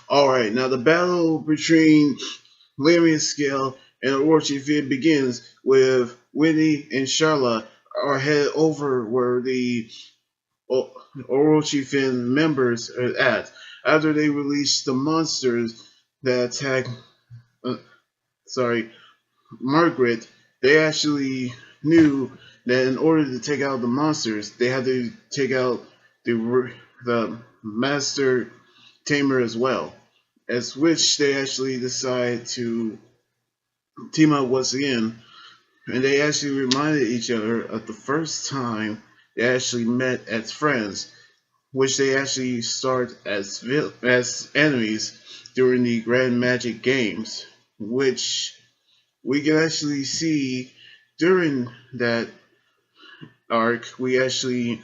Alright, now the battle between Lamia Scale and Orochi Finn begins with Wendy and Charlotte are headed over where the Orochi Finn members are at after they release the monsters that attack. Uh, sorry, Margaret. They actually knew that in order to take out the monsters, they had to take out the master tamer as well. As which they actually decide to team up once again, and they actually reminded each other of the first time they actually met as friends, which they actually start as enemies during the Grand Magic Games, which we can actually see during that arc. We actually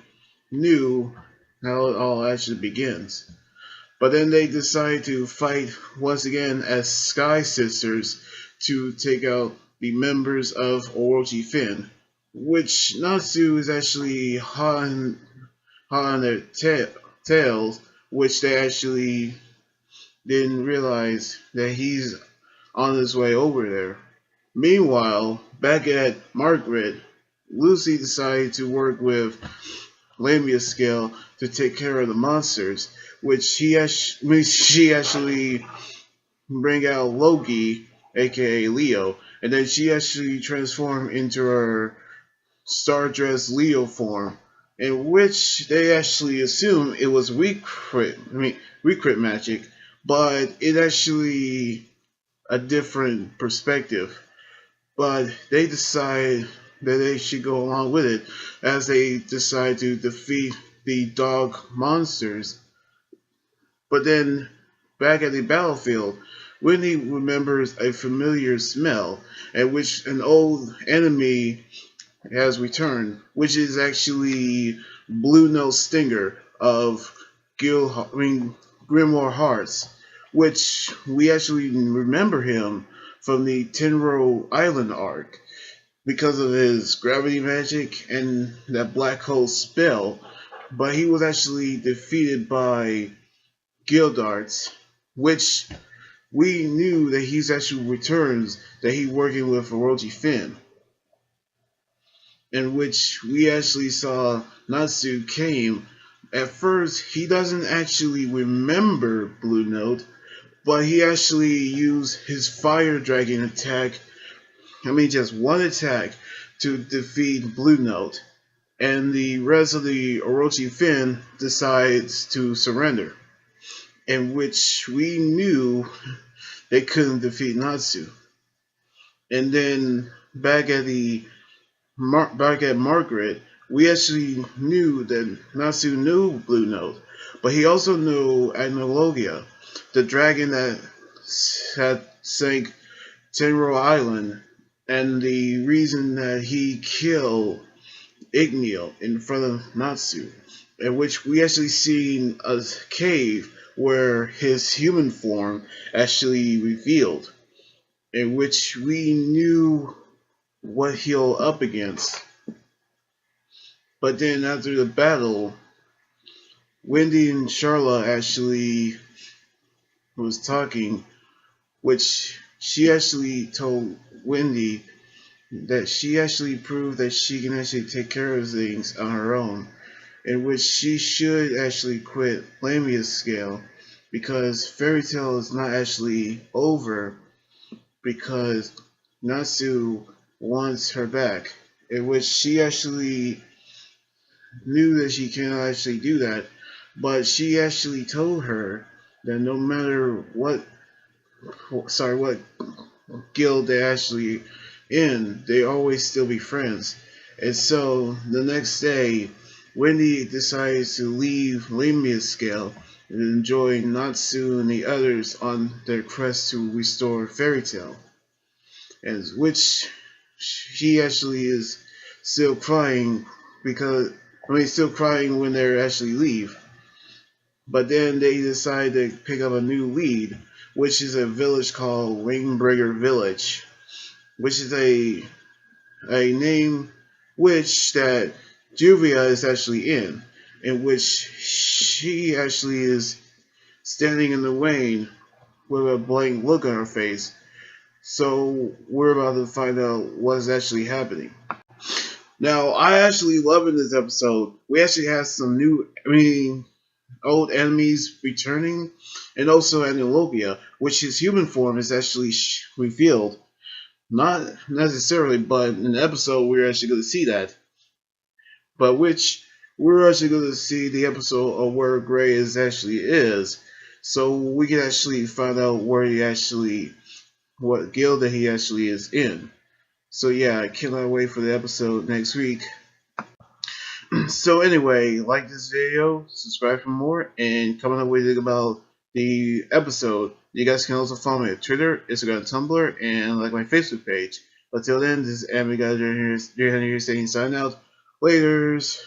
knew how it all actually begins. But then they decide to fight once again as Sky Sisters to take out the members of Orochi Finn, which Natsu is actually hot on their tails, which they actually didn't realize that he's on his way over there. Meanwhile, back at Margaret, Lucy decided to work with Lamia Scale to take care of the monsters, which she actually bring out Loki, aka Leo, and then she actually transformed into her Star Dress Leo form, in which they actually assume it was recrit magic, but it actually a different perspective. But they decide that they should go along with it as they decide to defeat the dog monsters. But then, back at the battlefield, Wendy remembers a familiar smell at which an old enemy has returned, which is actually Blue Nose Stinger of Grimoire Hearts, which we actually remember him from the Tenro Island arc because of his gravity magic and that black hole spell. But he was actually defeated by Gildarts, which we knew that he's actually returns that he's working with Orochi Finn, in which we actually saw Natsu came. At first, he doesn't actually remember Blue Note, but he actually used his Fire Dragon attack, just one attack, to defeat Blue Note. And the rest of the Orochi Finn decides to surrender, in which we knew they couldn't defeat Natsu. And then back at Margaret, we actually knew that Natsu knew Blue Note, but he also knew Agnologia, the dragon that had sank Tenro Island, and the reason that he killed Igneo in front of Natsu, in which we actually seen a cave where his human form actually revealed, in which we knew what he'll up against. But then after the battle, Wendy and Charlotte actually was talking, which she actually told Wendy that she actually proved that she can actually take care of things on her own, in which she should actually quit Lamia's scale because Fairy Tail is not actually over because Natsu wants her back, in which she actually knew that she cannot actually do that, but she actually told her that no matter what guild they actually in, they always still be friends. And so the next day, Wendy decides to leave Lamia's scale and enjoy Natsu and the others on their quest to restore Fairy Tail, and which she actually is still crying because still crying when they actually leave. But then they decide to pick up a new lead, which is a village called Rainbreaker Village, which is a name which that Juvia is actually in which she actually is standing in the rain with a blank look on her face. So we're about to find out what's actually happening. Now, I actually love in this episode. We actually have some old enemies returning, and also Anolopia, which his human form is actually revealed. Not necessarily, but in the episode we're actually going to see that. But which we're actually going to see the episode of where Gray actually is, so we can actually find out what guild that he actually is in. So yeah, I cannot wait for the episode next week. So anyway, like this video, subscribe for more, and comment on what you think about the episode. You guys can also follow me on Twitter, Instagram, Tumblr, and like my Facebook page. Until then, this is Amy guys here saying sign out. Laters.